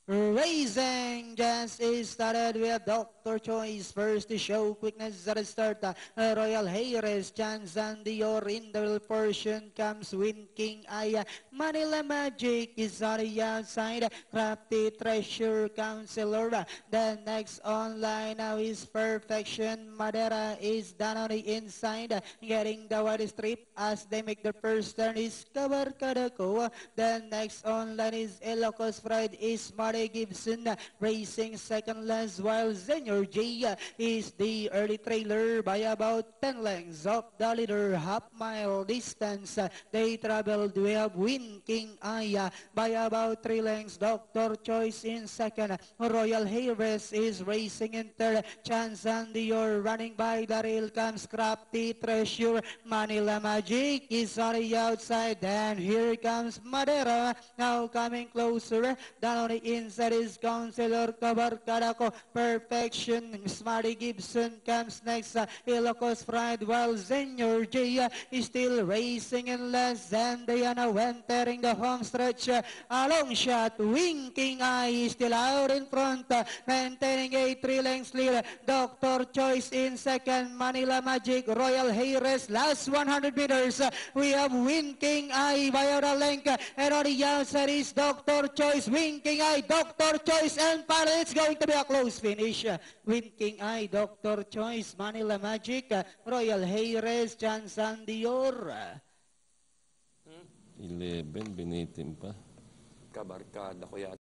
Racing just started with Dr. Choice first to show quickness at the start. Royal Harris, Chance and Dior in the portion comes Winking Aya. Manila Magic is on the outside. Crafty Treasure Counselor. The next online now is Perfection. Madera is down on the inside. Getting the wide strip as they make the first turn is Kabar Kadako. The next online is Ilocos Pride is Marty Gibson racing second last while Senior J is the early trailer by about 10 lengths of the leader half mile distance. They traveled. We have Winking Aya by about 3 lengths. Dr. Choice in second. Royal Harris is racing in third. Chance and Dior running by the rail comes Crafty Treasure. Manila Magic is on the outside. And here comes Madera now coming closer. Down on the inside is Counselor Cabarcaraco. Perfection. Smarty Gibson comes next. Ilocos Pride while Senior J is still racing in less than Diana entering the home stretch. A long shot. Winking Eye is still out in front. Maintaining a 3 lengths lead. Dr. Choice in second. Manila Magic. Royal Harris. Last 100 meters. We have Winking Eye by a length. And on the outside is Dr. Choice. Winking Eye. Dr. Choice. And finally it's going to be a close finish. Winking Eye. Dr. Choice. Manila Magic. Royal Harris. Chance and Dior. 11, binitim pa. Kabarkada ko yata.